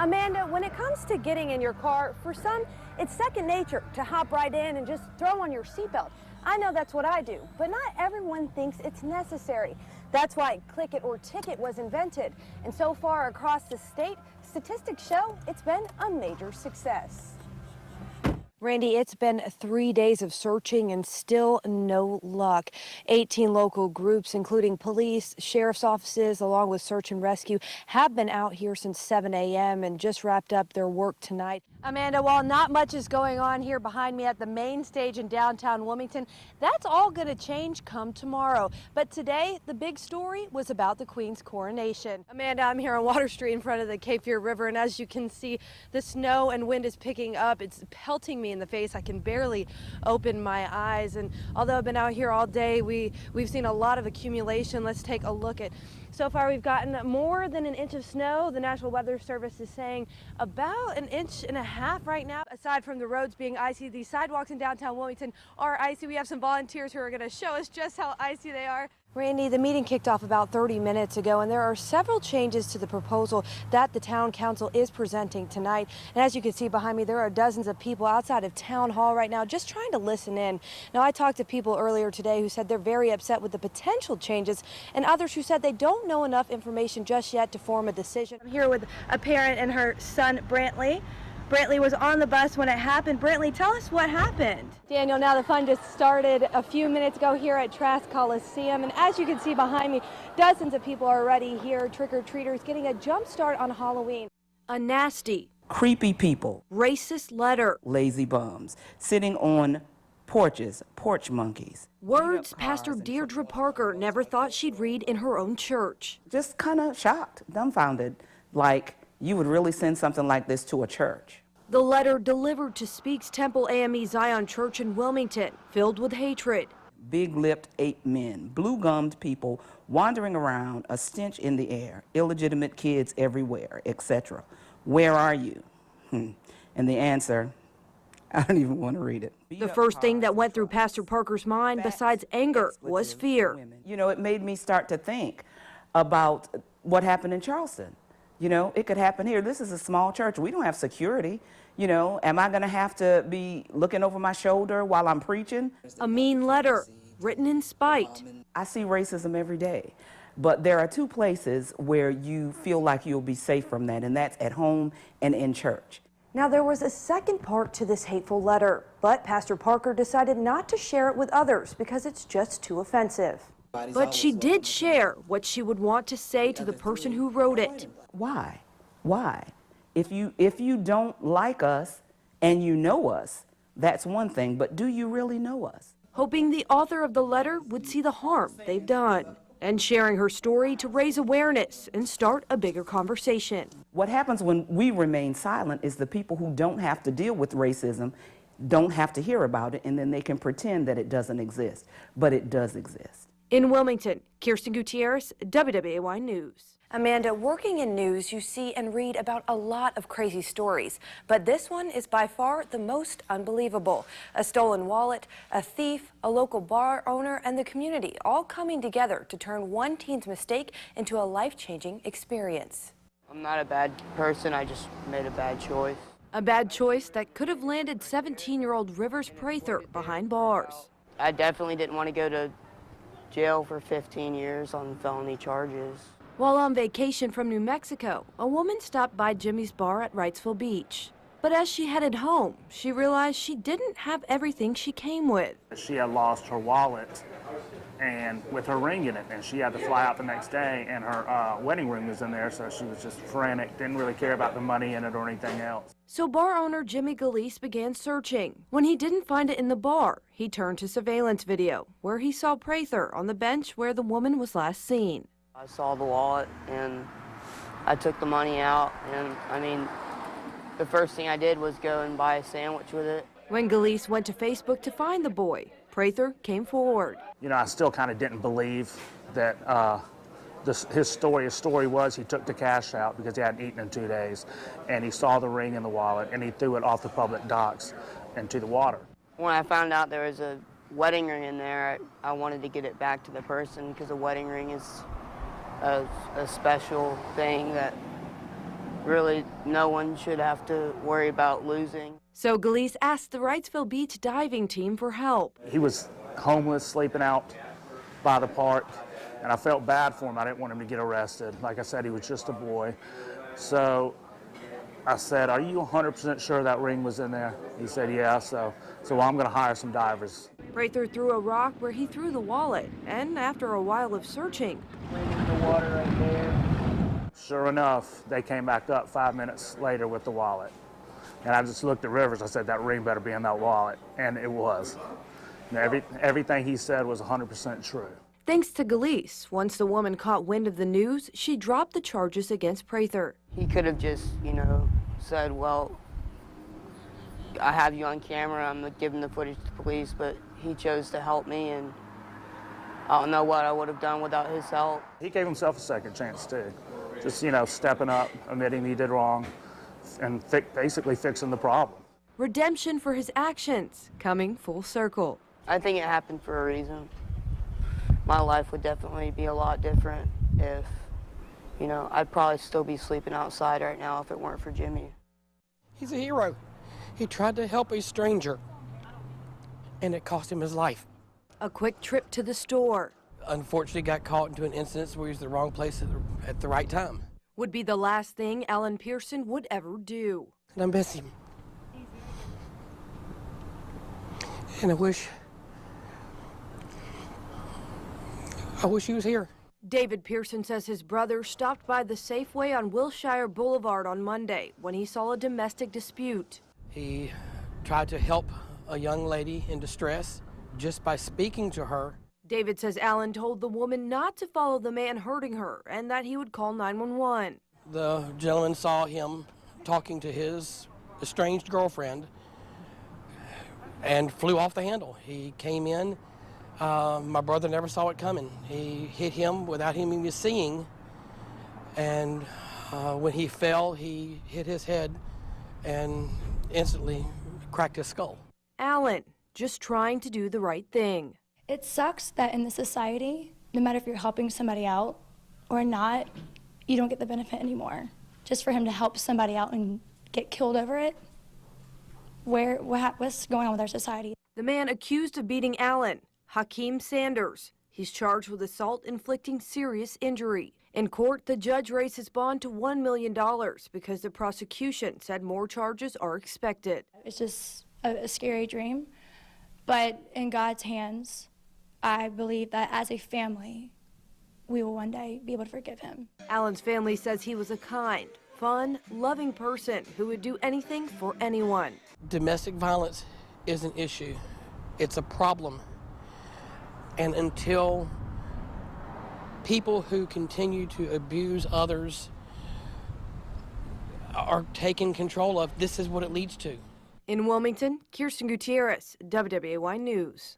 Amanda, when it comes to getting in your car, for some, it's second nature to hop right in and just throw on your seatbelt. I know that's what I do, but not everyone thinks it's necessary. That's why Click It or Ticket was invented. And so far across the state, statistics show it's been a major success. Randy, it's been 3 days of searching and still no luck. 18 local groups, including police, sheriff's offices, along with search and rescue, have been out here since 7 a.m. and just wrapped up their work tonight. Amanda, while not much is going on here behind me at the main stage in downtown Wilmington, that's all going to change come tomorrow. But today, the big story was about the Queen's coronation. Amanda, I'm here on Water Street in front of the Cape Fear River, and as you can see, the snow and wind is picking up. It's pelting me in the face. I can barely open my eyes. And although I've been out here all day, we've seen a lot of accumulation. Let's take a look at. So far, we've gotten more than an inch of snow. The National Weather Service is saying about an inch and a half right now. Aside from the roads being icy, the sidewalks in downtown Wilmington are icy. We have some volunteers who are going to show us just how icy they are. Randy, the meeting kicked off about 30 minutes ago, and there are several changes to the proposal that the town council is presenting tonight. And as you can see behind me, there are dozens of people outside of town hall right now just trying to listen in. Now, I talked to people earlier today who said they're very upset with the potential changes, and others who said they don't know enough information just yet to form a decision. I'm here with a parent and her son, Brantley. Brantley was on the bus when it happened. Brantley, tell us what happened. Daniel, now the fun just started a few minutes ago here at Trask Coliseum, and as you can see behind me, dozens of people are already here, trick-or-treaters, getting a jump start on Halloween. A nasty, creepy people, racist letter, lazy bums, sitting on porches, porch monkeys. Words Pastor Deirdre Parker never thought she'd read in her own church. Just kind of shocked, dumbfounded, like you would really send something like this to a church. The letter delivered to Speaks Temple AME Zion Church in Wilmington, filled with hatred. Big-lipped ape men, blue-gummed people wandering around, a stench in the air, illegitimate kids everywhere, etc. Where are you? And the answer, I don't even want to read it. The first thing that went through Pastor Parker's mind, besides anger, was fear. You know, it made me start to think about what happened in Charleston. You know, it could happen here. This is a small church. We don't have security. You know, am I going to have to be looking over my shoulder while I'm preaching? A mean letter, written in spite. I see racism every day, but there are two places where you feel like you'll be safe from that, and that's at home and in church. Now, there was a second part to this hateful letter, but Pastor Parker decided not to share it with others because it's just too offensive. But she did share what she would want to say to the person who wrote it. Why? Why? If you don't like us and you know us, that's one thing, but do you really know us? Hoping the author of the letter would see the harm they've done, and sharing her story to raise awareness and start a bigger conversation. What happens when we remain silent is the people who don't have to deal with racism don't have to hear about it, and then they can pretend that it doesn't exist, but it does exist. In Wilmington, Kirsten Gutierrez, WWAY News. Amanda, working in news, you see and read about a lot of crazy stories, but this one is by far the most unbelievable. A stolen wallet, a thief, a local bar owner, and the community all coming together to turn one teen's mistake into a life-changing experience. I'm not a bad person, I just made a bad choice. A bad choice that could have landed 17-year-old Rivers Prather behind bars. I definitely didn't want to go to jail for 15 years on felony charges. While on vacation from New Mexico, a woman stopped by Jimmy's bar at Wrightsville Beach. But as she headed home, she realized she didn't have everything she came with. She had lost her wallet and with her ring in it, and she had to fly out the next day, and her wedding ring was in there, so she was just frantic, didn't really care about the money in it or anything else. So bar owner Jimmy Gutierrez began searching. When he didn't find it in the bar, he turned to surveillance video, where he saw Prather on the bench where the woman was last seen. I saw the wallet, and I took the money out, and I mean, the first thing I did was go and buy a sandwich with it. When Gutierrez went to Facebook to find the boy, Prather came forward. You know, I still kind of didn't believe that his story was he took the cash out because he hadn't eaten in 2 days, and he saw the ring in the wallet, and he threw it off the public docks into the water. When I found out there was a wedding ring in there, I wanted to get it back to the person because a wedding ring is a special thing that really no one should have to worry about losing. So Gutierrez asked the Wrightsville Beach diving team for help. He was homeless, sleeping out by the park, and I felt bad for him. I didn't want him to get arrested. Like I said, he was just a boy. So I said, "Are you 100% sure that ring was in there?" He said, "Yeah." So I'm going to hire some divers. Prather threw a rock where he threw the wallet, and after a while of searching, The water right there. Sure enough, they came back up 5 minutes later with the wallet. And I just looked at Rivers. I said, "That ring better be in that wallet." And it was. And everything he said was 100% true. thanks to Gutierrez, once the woman caught wind of the news, she dropped the charges against Prather. He could have just, said, well, I have you on camera, I'm giving the footage to the police, but he chose to help me, and I don't know what I would have done without his help. He gave himself a second chance, too. Just, stepping up, admitting he did wrong, and basically fixing the problem. Redemption for his actions, coming full circle. I think it happened for a reason. My life would definitely be a lot different if, I'd probably still be sleeping outside right now if it weren't for Jimmy. He's a hero. He tried to help a stranger, and it cost him his life. A quick trip to the store Unfortunately, got caught into an incident where he was in the wrong place at the right time. would be the last thing Alan Pearson would ever do. And I miss him. And I wish he was here. David Pearson says his brother stopped by the Safeway on Wilshire Boulevard on Monday when he saw a domestic dispute. He tried to help a young lady in distress just by speaking to her. David says Alan told the woman not to follow the man hurting her and that he would call 911. The gentleman saw him talking to his estranged girlfriend and flew off the handle. He came in. My brother never saw it coming. He hit him without him even seeing, and when he fell, he hit his head and instantly cracked his skull. Alan, just trying to do the right thing. It sucks that in this society, no matter if you're helping somebody out or not, you don't get the benefit anymore. Just for him to help somebody out and get killed over it, what's going on with our society? The man accused of beating Alan, Hakeem Sanders. He's charged with assault inflicting serious injury. In court, the judge raised his bond to $1 million because the prosecution said more charges are expected. It's just a scary dream, but in God's hands, I believe that as a family, we will one day be able to forgive him. Alan's family says he was a kind, fun, loving person who would do anything for anyone. Domestic violence is an issue. It's a problem. And until people who continue to abuse others are taken control of, this is what it leads to. In Wilmington, Kirsten Gutierrez, WWAY News.